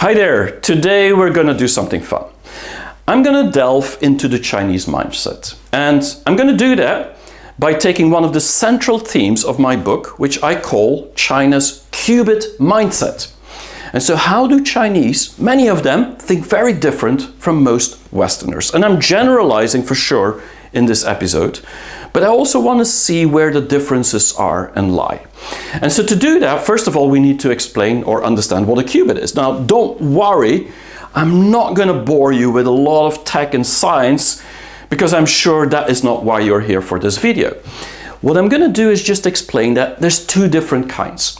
Hi there, today we're going to do something fun. I'm going to delve into the Chinese mindset, and I'm going to do that by taking one of the central themes of my book, which I call China's QUBIT mindset. And so how do Chinese, many of them, think very different from most Westerners? And I'm generalizing for sure in this episode, but I also want to see where the differences are and lie. And so to do that, first of all, we need to explain or understand what a qubit is. Now, don't worry, I'm not going to bore you with a lot of tech and science, because I'm sure that is not why you're here for this video. What I'm going to do is just explain that there's two different kinds.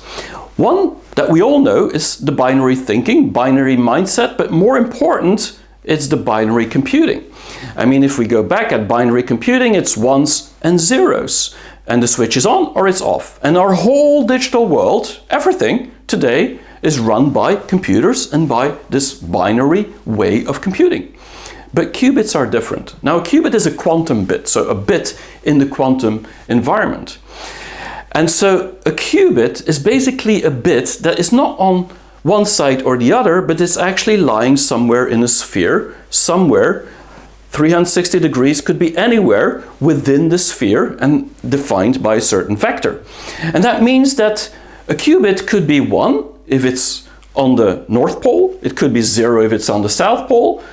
One that we all know is the binary thinking, binary mindset, but more important, it's the binary computing. I mean, if we go back at binary computing, it's ones and zeros, and the switch is on or it's off. And our whole digital world, everything today, is run by computers and by this binary way of computing. But qubits are different. Now, a qubit is a quantum bit, so a bit in the quantum environment. And so a qubit is basically a bit that is not on one side or the other, but it's actually lying somewhere in a sphere, somewhere 360 degrees, could be anywhere within the sphere and defined by a certain vector. And that means that a qubit could be 1 if it's on the North Pole, it could be 0 if it's on the South Pole,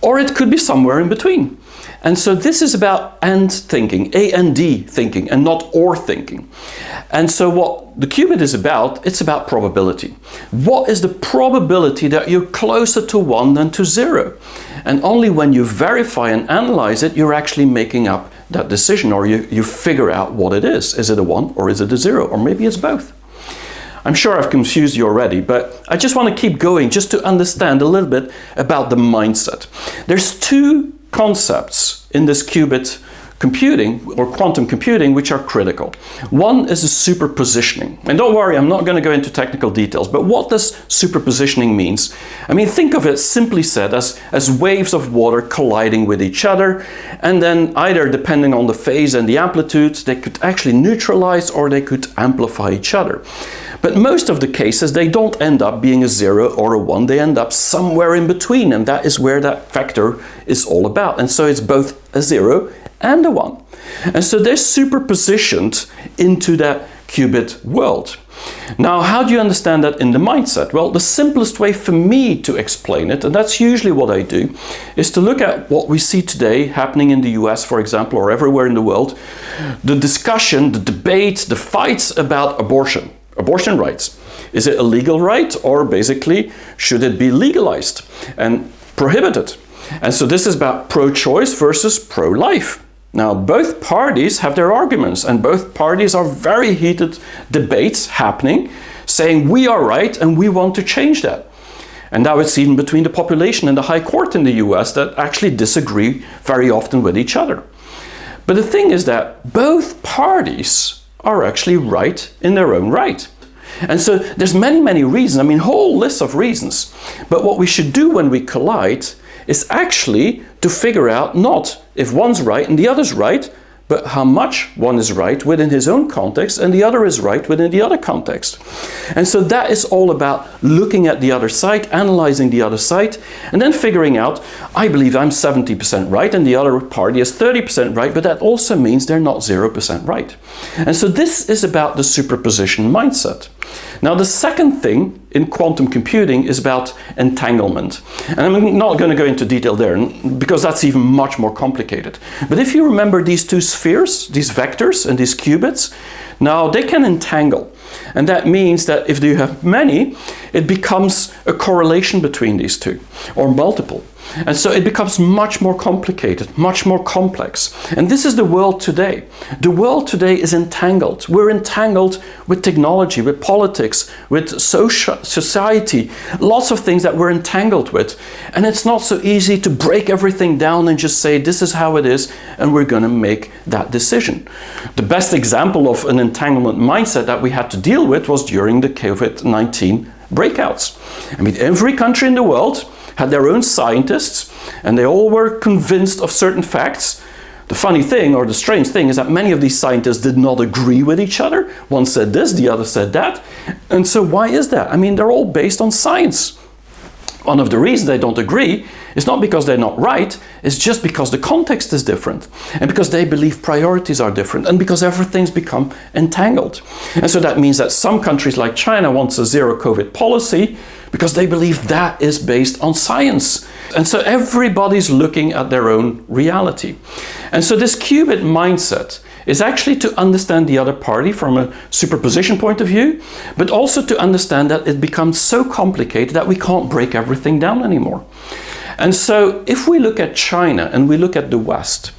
or it could be somewhere in between. And so this is about and thinking, A and D thinking, and not or thinking. And so what the qubit is about, it's about probability. What is the probability that you're closer to 1 than to 0? And only when you verify and analyze it, you're actually making up that decision, or you figure out what it is. Is it a 1 or is it a 0? Or maybe it's both. I'm sure I've confused you already, but I just want to keep going just to understand a little bit about the mindset. There's two concepts in this qubit computing or quantum computing which are critical. One is the superpositioning. And don't worry, I'm not going to go into technical details, but what does superpositioning means? I mean, think of it simply said as waves of water colliding with each other, and then either depending on the phase and the amplitude, they could actually neutralize or they could amplify each other. But most of the cases, they don't end up being a 0 or a 1, they end up somewhere in between, and that is where that vector is all about. And so it's both a 0 and a 1. And so they're superpositioned into that qubit world. Now, how do you understand that in the mindset? Well, the simplest way for me to explain it, and that's usually what I do, is to look at what we see today happening in the US, for example, or everywhere in the world, the discussion, the debate, the fights about abortion. Abortion rights. Is it a legal right, or basically should it be legalized and prohibited? And so this is about pro-choice versus pro-life. Now, both parties have their arguments, and both parties are very heated debates happening, saying we are right and we want to change that. And now it's even between the population and the High Court in the US that actually disagree very often with each other. But the thing is that both parties are actually right in their own right. And so there's many reasons, I mean, whole lists of reasons. But what we should do when we collide is actually to figure out not if one's right and the other's right, but how much one is right within his own context and the other is right within the other context. And so that is all about looking at the other side, analyzing the other side, and then figuring out, I believe I'm 70% right and the other party is 30% right, but that also means they're not 0% right. And so this is about the superposition mindset. Now, the second thing in quantum computing is about entanglement. And I'm not going to go into detail there because that's even much more complicated. But if you remember these two spheres, these vectors and these qubits, now they can entangle. And that means that if you have many, it becomes a correlation between these two, or multiple. And so it becomes much more complicated, much more complex. And this is the world today. The world today is entangled. We're entangled with technology, with politics, with society, lots of things that we're entangled with. And it's not so easy to break everything down and just say, this is how it is, and we're going to make that decision. The best example of an entanglement mindset that we had to deal with was during the COVID-19 breakouts. I mean, every country in the world had their own scientists, and they all were convinced of certain facts. The funny thing, or the strange thing, is that many of these scientists did not agree with each other. One said this, the other said that. And so why is that? I mean, they're all based on science. One of the reasons they don't agree is not because they're not right, it's just because the context is different, and because they believe priorities are different, and because everything's become entangled. And so that means that some countries like China wants a zero COVID policy because they believe that is based on science. And so everybody's looking at their own reality. And so this QUBIT mindset is actually to understand the other party from a superposition point of view, but also to understand that it becomes so complicated that we can't break everything down anymore. And so if we look at China and we look at the West,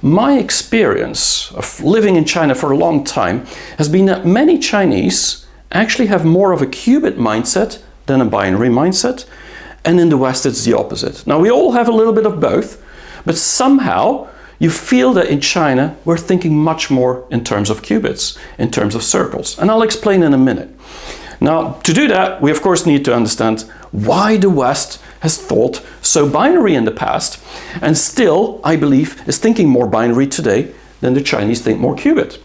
my experience of living in China for a long time has been that many Chinese actually have more of a QUBIT mindset than a binary mindset, and in the West it's the opposite. Now we all have a little bit of both, but somehow you feel that in China we're thinking much more in terms of qubits, in terms of circles, and I'll explain in a minute. Now to do that we of course need to understand why the West has thought so binary in the past, and still I believe is thinking more binary today than the Chinese think more qubit.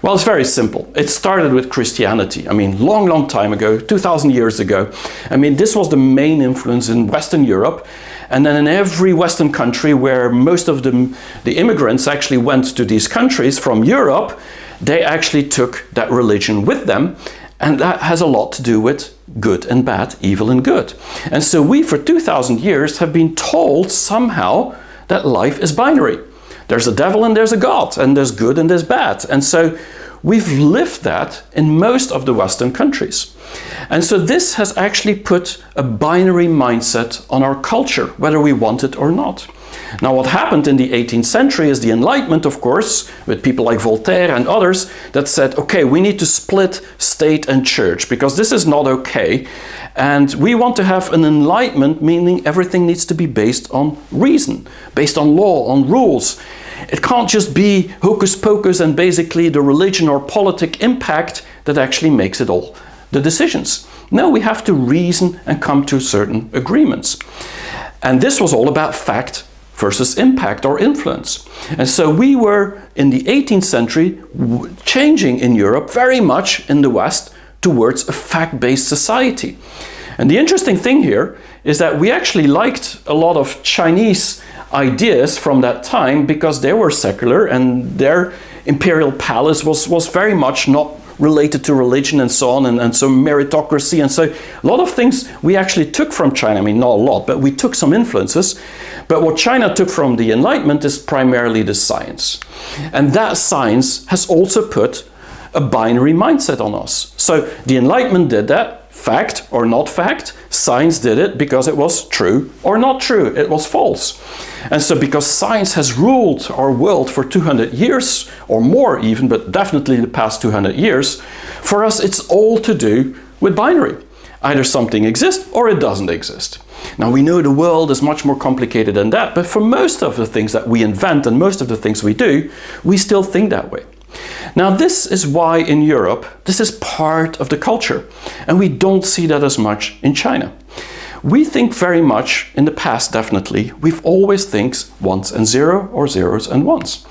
Well, it's very simple. It started with Christianity. I mean, long time ago, 2000 years ago. I mean, this was the main influence in Western Europe. And then in every Western country where most of the immigrants actually went to these countries from Europe, they actually took that religion with them. And that has a lot to do with good and bad, evil and good. And so we, for 2000 years, have been told somehow that life is binary. There's a devil and there's a God, and there's good and there's bad. And so we've lived that in most of the Western countries. And so this has actually put a binary mindset on our culture, whether we want it or not. Now what happened in the 18th century is the Enlightenment, of course, with people like Voltaire and others that said, okay, we need to split state and church because this is not okay. And we want to have an enlightenment, meaning everything needs to be based on reason, based on law, on rules. It can't just be hocus pocus and basically the religion or politic impact that actually makes it all the decisions. No, we have to reason and come to certain agreements. And this was all about fact versus impact or influence. And so we were in the 18th century changing in Europe very much in the West towards a fact-based society. And the interesting thing here is that we actually liked a lot of Chinese ideas from that time because they were secular and their imperial palace was very much not related to religion and so on, and so meritocracy, and so a lot of things we actually took from China. I mean, not a lot, but we took some influences. But what China took from the Enlightenment is primarily the science. And that science has also put a binary mindset on us. So the Enlightenment did that, fact or not fact. Science did it because it was true or not true, it was false. And so because science has ruled our world for 200 years or more even, but definitely the past 200 years, for us it's all to do with binary. Either something exists or it doesn't exist. Now we know the world is much more complicated than that, but for most of the things that we invent and most of the things we do, we still think that way. Now this is why in Europe, this is part of the culture, and we don't see that as much in China. We think very much, in the past definitely, we've always think ones and zero or zeros and ones.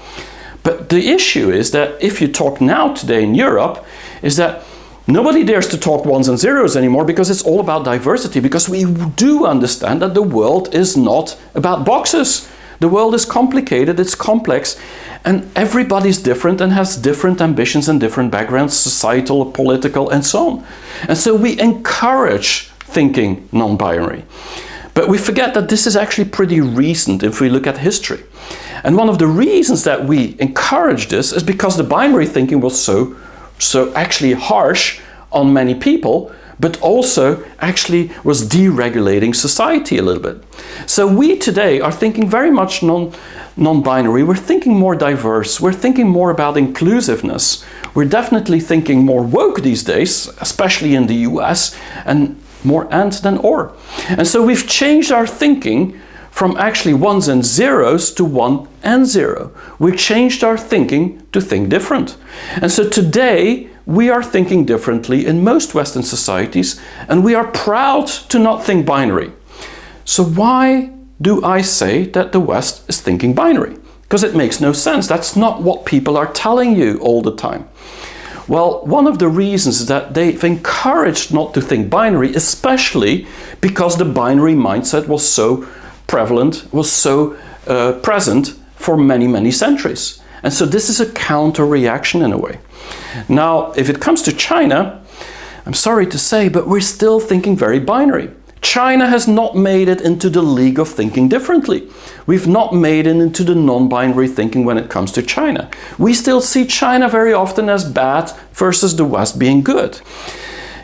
But the issue is that if you talk now today in Europe, is that nobody dares to talk ones and zeros anymore because it's all about diversity, because we do understand that the world is not about boxes. The world is complicated, it's complex, and everybody's different and has different ambitions and different backgrounds, societal, political, and so on. And so we encourage thinking non-binary. But we forget that this is actually pretty recent if we look at history. And one of the reasons that we encourage this is because the binary thinking was so actually harsh on many people, but also actually was deregulating society a little bit. So we today are thinking very much non-binary. We're thinking more diverse. We're thinking more about inclusiveness. We're definitely thinking more woke these days, especially in the US, and more and than or. And so we've changed our thinking from actually ones and zeros to one and zero. We changed our thinking to think different. And so today we are thinking differently in most Western societies, and we are proud to not think binary. So why do I say that the West is thinking binary? Because it makes no sense. That's not what people are telling you all the time. Well, one of the reasons is that they've encouraged not to think binary, especially because the binary mindset was so prevalent, was so present for many, many centuries. And so this is a counter-reaction in a way. Now, if it comes to China, I'm sorry to say, but we're still thinking very binary. China has not made it into the league of thinking differently. We've not made it into the non-binary thinking when it comes to China. We still see China very often as bad versus the West being good.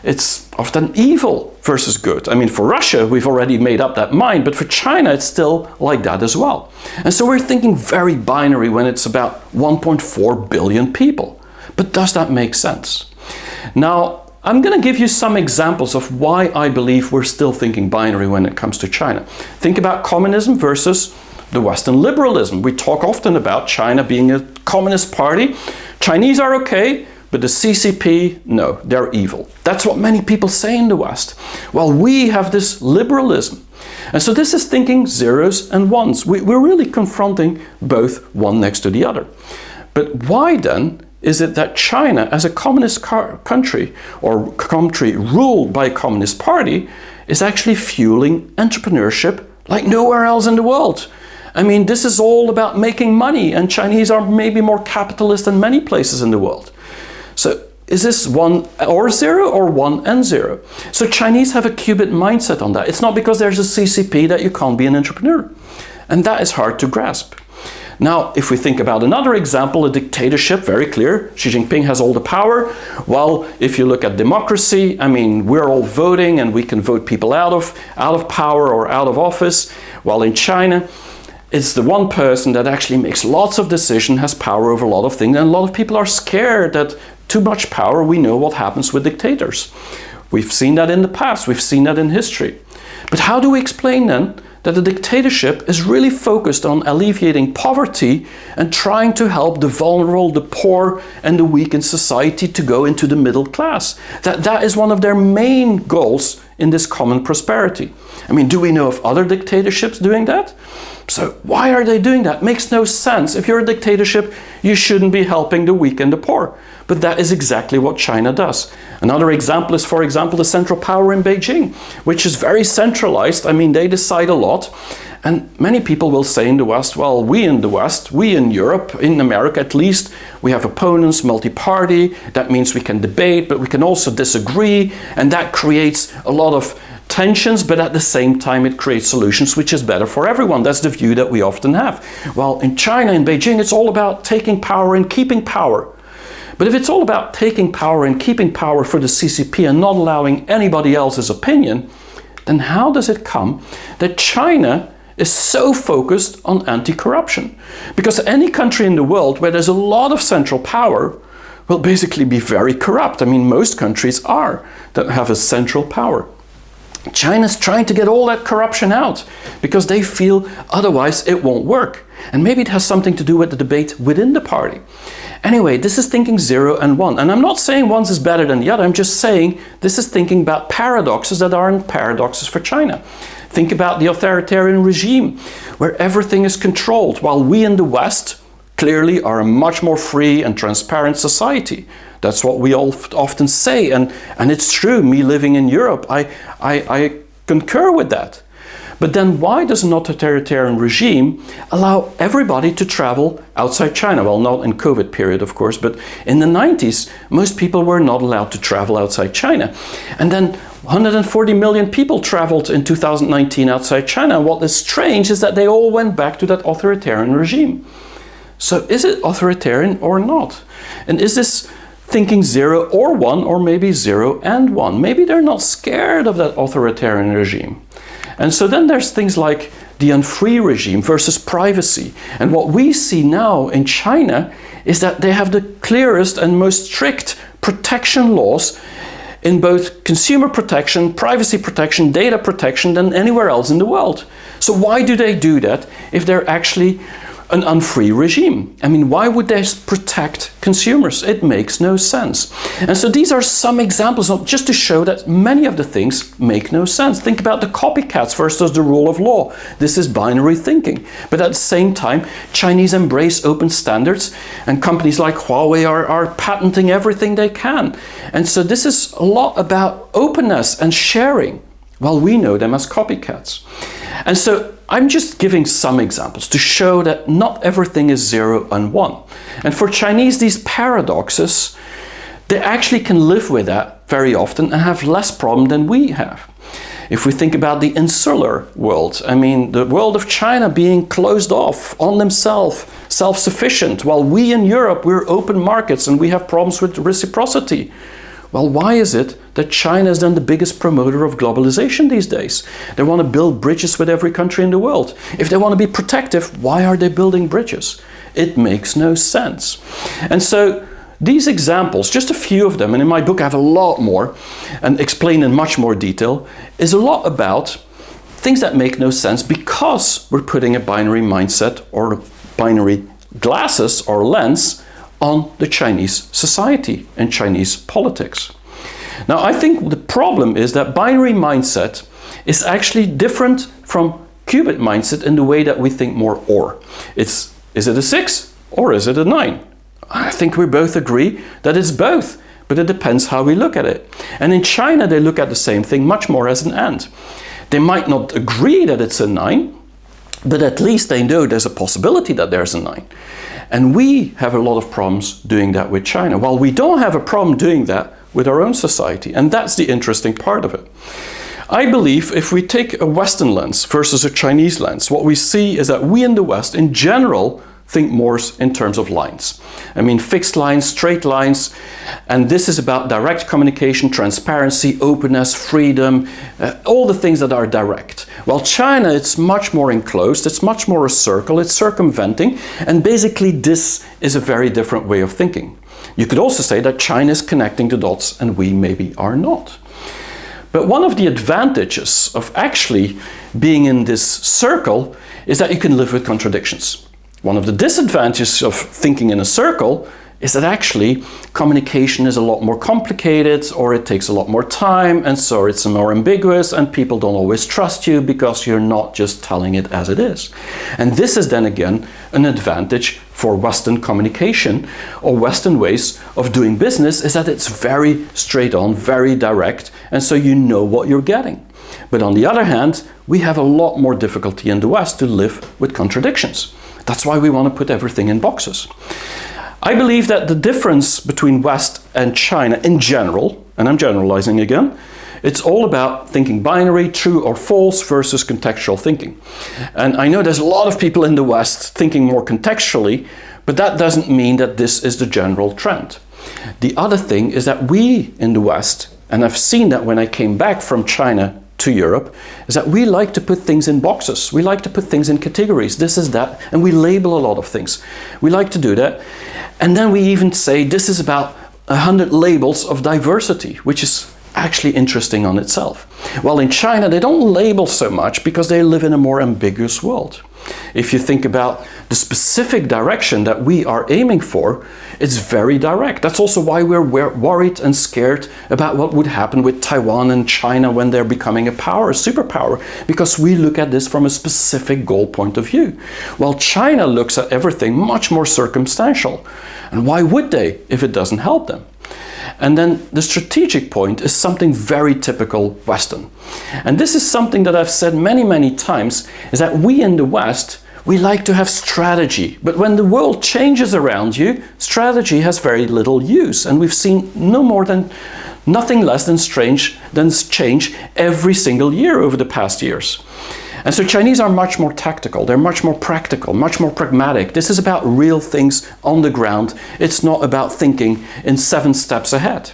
It's often evil versus good. I mean, for Russia, we've already made up that mind, but for China, it's still like that as well. And so we're thinking very binary when it's about 1.4 billion people. But does that make sense? Now, I'm going to give you some examples of why I believe we're still thinking binary when it comes to China. Think about communism versus the Western liberalism. We talk often about China being a communist party. Chinese are okay, but the CCP, no, they're evil. That's what many people say in the West. Well, we have this liberalism. And so this is thinking zeros and ones. We're really confronting both one next to the other. But why then is it that China, as a communist country or country ruled by a communist party, is actually fueling entrepreneurship like nowhere else in the world? I mean, this is all about making money, and Chinese are maybe more capitalist than many places in the world. So is this 1 or 0 or 1 and 0? So Chinese have a QUBIT mindset on that. It's not because there's a CCP that you can't be an entrepreneur. And that is hard to grasp. Now, if we think about another example, a dictatorship, very clear. Xi Jinping has all the power. Well, if you look at democracy, I mean, we're all voting and we can vote people out of power or out of office. While in China, it's the one person that actually makes lots of decisions, has power over a lot of things, and a lot of people are scared that too much power, we know what happens with dictators. We've seen that in the past, we've seen that in history. But how do we explain then that the dictatorship is really focused on alleviating poverty and trying to help the vulnerable, the poor, and the weak in society to go into the middle class? That is one of their main goals in this common prosperity. I mean, do we know of other dictatorships doing that? So why are they doing that? Makes no sense. If you're a dictatorship, you shouldn't be helping the weak and the poor. But that is exactly what China does. Another example is, for example, the central power in Beijing, which is very centralized. I mean, they decide a lot. And many people will say in the West, well, we in the West, we in Europe, in America at least, we have opponents, multi-party. That means we can debate, but we can also disagree. And that creates a lot of tensions, but at the same time it creates solutions which is better for everyone. That's the view that we often have. Well, in China, in Beijing, it's all about taking power and keeping power. But if it's all about taking power and keeping power for the CCP and not allowing anybody else's opinion, then how does it come that China is so focused on anti-corruption? Because any country in the world where there's a lot of central power will basically be very corrupt. I mean, most countries are that have a central power. China's trying to get all that corruption out because they feel otherwise it won't work. And maybe it has something to do with the debate within the party. Anyway, this is thinking 0 and 1. And I'm not saying one is better than the other. I'm just saying this is thinking about paradoxes that aren't paradoxes for China. Think about the authoritarian regime where everything is controlled, while we in the West clearly are a much more free and transparent society. That's what we all often say, and it's true. Me living in Europe, I concur with that. But then why does an authoritarian regime allow everybody to travel outside China? Well, not in COVID period, of course, but in the 90s, most people were not allowed to travel outside China. And then 140 million people traveled in 2019 outside China. And what is strange is that they all went back to that authoritarian regime. So is it authoritarian or not? And is this thinking 0 or 1, or maybe 0 and 1? Maybe they're not scared of that authoritarian regime. And so then there's things like the unfree regime versus privacy. And what we see now in China is that they have the clearest and most strict protection laws in both consumer protection, privacy protection, data protection than anywhere else in the world. So why do they do that if they're actually an unfree regime. I mean, why would they protect consumers? It makes no sense. And so these are some examples of, just to show that many of the things make no sense. Think about the copycats versus the rule of law. This is binary thinking. But at the same time, Chinese embrace open standards, and companies like Huawei are patenting everything they can. And so this is a lot about openness and sharing, while we know them as copycats. And so I'm just giving some examples to show that not everything is 0 and 1. And for Chinese, these paradoxes, they actually can live with that very often and have less problem than we have. If we think about the insular world, I mean, the world of China being closed off on themselves, self-sufficient, while we in Europe, we're open markets and we have problems with reciprocity. Well, why is it that China is then the biggest promoter of globalization these days? They want to build bridges with every country in the world. If they want to be protective, why are they building bridges? It makes no sense. And so these examples, just a few of them, and in my book I have a lot more and explain in much more detail, is a lot about things that make no sense because we're putting a binary mindset or binary glasses or lens on the Chinese society and Chinese politics. Now, I think the problem is that binary mindset is actually different from QUBIT mindset in the way that we think more or. Is it a 6 or is it a 9? I think we both agree that it's both, but it depends how we look at it. And in China, they look at the same thing much more as an and. They might not agree that it's a 9, but at least they know there's a possibility that there's a 9. And we have a lot of problems doing that with China, while we don't have a problem doing that with our own society. And that's the interesting part of it. I believe if we take a Western lens versus a Chinese lens, what we see is that we in the West, in general, think more in terms of lines. I mean, fixed lines, straight lines, and this is about direct communication, transparency, openness, freedom, all the things that are direct. While China, it's much more enclosed, it's much more a circle, it's circumventing, and basically this is a very different way of thinking. You could also say that China is connecting the dots and we maybe are not. But one of the advantages of actually being in this circle is that you can live with contradictions. One of the disadvantages of thinking in a circle is that actually communication is a lot more complicated, or it takes a lot more time, and so it's more ambiguous, and people don't always trust you because you're not just telling it as it is. And this is then again an advantage for Western communication or Western ways of doing business, is that it's very straight on, very direct, and so you know what you're getting. But on the other hand, we have a lot more difficulty in the West to live with contradictions. That's why we want to put everything in boxes. I believe that the difference between West and China in general, and I'm generalizing again, it's all about thinking binary, true or false, versus contextual thinking. And I know there's a lot of people in the West thinking more contextually, but that doesn't mean that this is the general trend. The other thing is that we in the West, and I've seen that when I came back from China to Europe, is that we like to put things in boxes. We like to put things in categories. This is that, and we label a lot of things. We like to do that. And then we even say this is about 100 labels of diversity, which is actually interesting on itself. While in China, they don't label so much because they live in a more ambiguous world. If you think about the specific direction that we are aiming for, it's very direct. That's also why we're worried and scared about what would happen with Taiwan and China when they're becoming a power, a superpower, because we look at this from a specific goal point of view. While China looks at everything much more circumstantial. And why would they if it doesn't help them? And then the strategic point is something very typical Western. And this is something that I've said many, many times, is that we in the West, we like to have strategy. But when the world changes around you, strategy has very little use. And we've seen nothing less than change every single year over the past years. And so Chinese are much more tactical, they're much more practical, much more pragmatic. This is about real things on the ground. It's not about thinking in 7 steps ahead.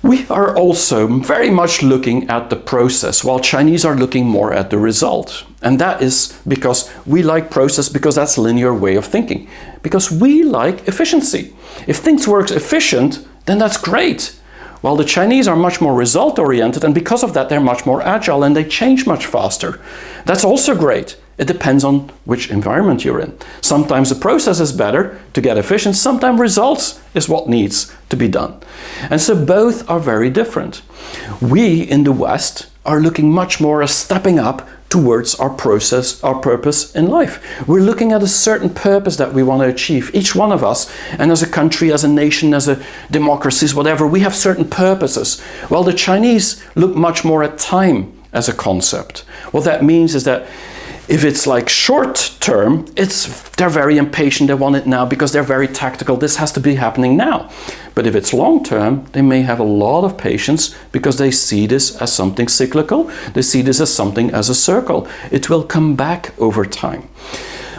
We are also very much looking at the process, while Chinese are looking more at the result. And that is because we like process, because that's a linear way of thinking. Because we like efficiency. If things work efficient, then that's great. While the Chinese are much more result-oriented, and because of that they're much more agile and they change much faster. That's also great. It depends on which environment you're in. Sometimes the process is better to get efficient, sometimes results is what needs to be done. And so both are very different. We in the West are looking much more at stepping up towards our process, our purpose in life. We're looking at a certain purpose that we want to achieve, each one of us, and as a country, as a nation, as a democracies, whatever, we have certain purposes. While the Chinese look much more at time as a concept. What that means is that if it's like short term, they're very impatient, they want it now because they're very tactical, this has to be happening now. But if it's long term, they may have a lot of patience because they see this as something cyclical, they see this as something as a circle. It will come back over time.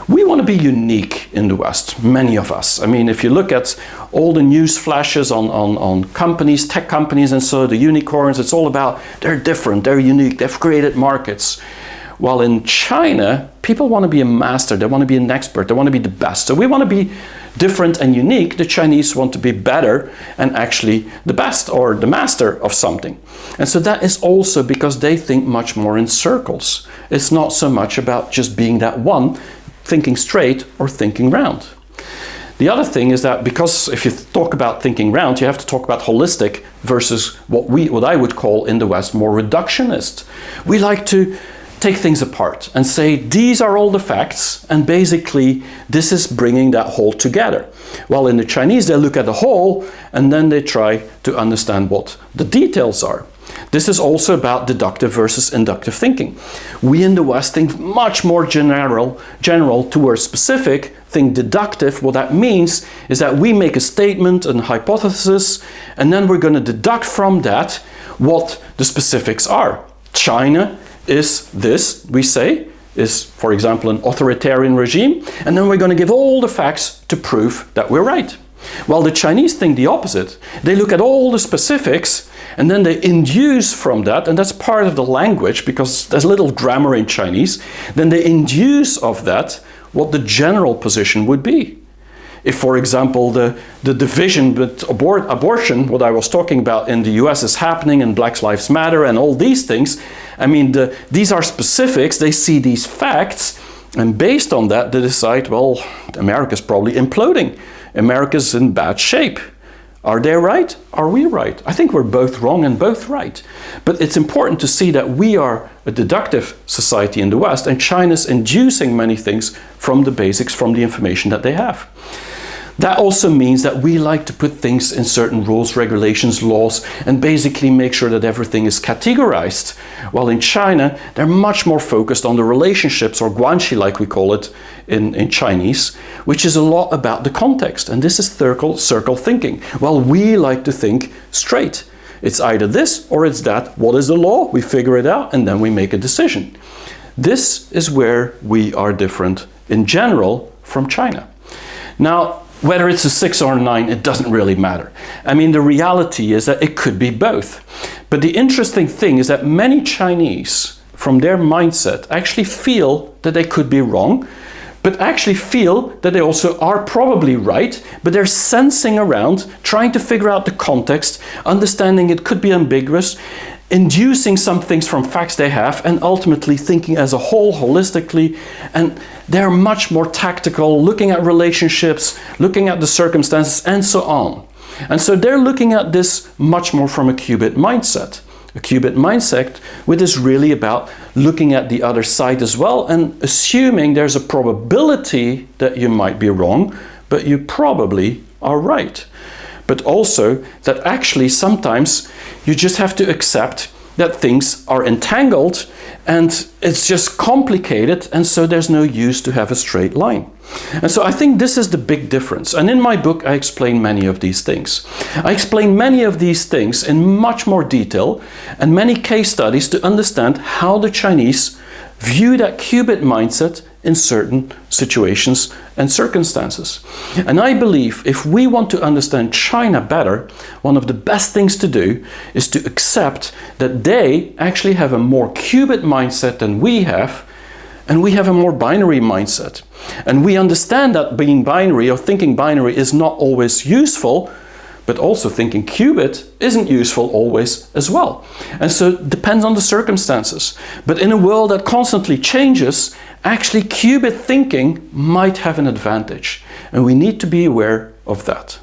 We want to be unique in the West, many of us. I mean, if you look at all the news flashes on companies, tech companies, and so the unicorns, it's all about they're different, they're unique, they've created markets. While in China, people want to be a master, they want to be an expert, they want to be the best. So we want to be different and unique. The Chinese want to be better and actually the best or the master of something. And so that is also because they think much more in circles. It's not so much about just being that one, thinking straight or thinking round. The other thing is that because if you talk about thinking round, you have to talk about holistic versus what I would call in the West more reductionist. We like to take things apart and say these are all the facts and basically this is bringing that whole together. While in the Chinese they look at the whole and then they try to understand what the details are. This is also about deductive versus inductive thinking. We in the West think much more general towards specific, think deductive. What that means is that we make a statement, a hypothesis, and then we're going to deduct from that what the specifics are. China is this, we say, is, for example, an authoritarian regime, and then we're going to give all the facts to prove that we're right. While the Chinese think the opposite. They look at all the specifics, and then they induce from that, and that's part of the language, because there's little grammar in Chinese, then they induce of that what the general position would be. If, for example, the division with abortion, what I was talking about in the US is happening and Black Lives Matter and all these things, I mean, these are specifics, they see these facts, and based on that, they decide, well, America's probably imploding. America's in bad shape. Are they right? Are we right? I think we're both wrong and both right. But it's important to see that we are a deductive society in the West, and China's inducing many things from the basics, from the information that they have. That also means that we like to put things in certain rules, regulations, laws, and basically make sure that everything is categorized. While in China, they're much more focused on the relationships, or guanxi like we call it in Chinese, which is a lot about the context. And this is circle thinking. While we like to think straight. It's either this or it's that. What is the law? We figure it out and then we make a decision. This is where we are different in general from China. Now, whether it's a 6 or a 9, it doesn't really matter. I mean, the reality is that it could be both. But the interesting thing is that many Chinese, from their mindset, actually feel that they could be wrong, but actually feel that they also are probably right, but they're sensing around, trying to figure out the context, understanding it could be ambiguous, inducing some things from facts they have, and ultimately thinking as a whole, holistically, and they're much more tactical, looking at relationships, looking at the circumstances, and so on. And so they're looking at this much more from a QUBIT mindset. A QUBIT mindset, which is really about looking at the other side as well, and assuming there's a probability that you might be wrong, but you probably are right. But also that actually sometimes you just have to accept that things are entangled and it's just complicated, and so there's no use to have a straight line. And so I think this is the big difference. And in my book, I explain many of these things. I explain many of these things in much more detail and many case studies to understand how the Chinese view that QUBIT mindset in certain situations and circumstances. And I believe if we want to understand China better, one of the best things to do is to accept that they actually have a more QUBIT mindset than we have, and we have a more binary mindset. And we understand that being binary or thinking binary is not always useful, but also thinking QUBIT isn't useful always as well. And so it depends on the circumstances. But in a world that constantly changes actually qubit thinking might have an advantage, and we need to be aware of that.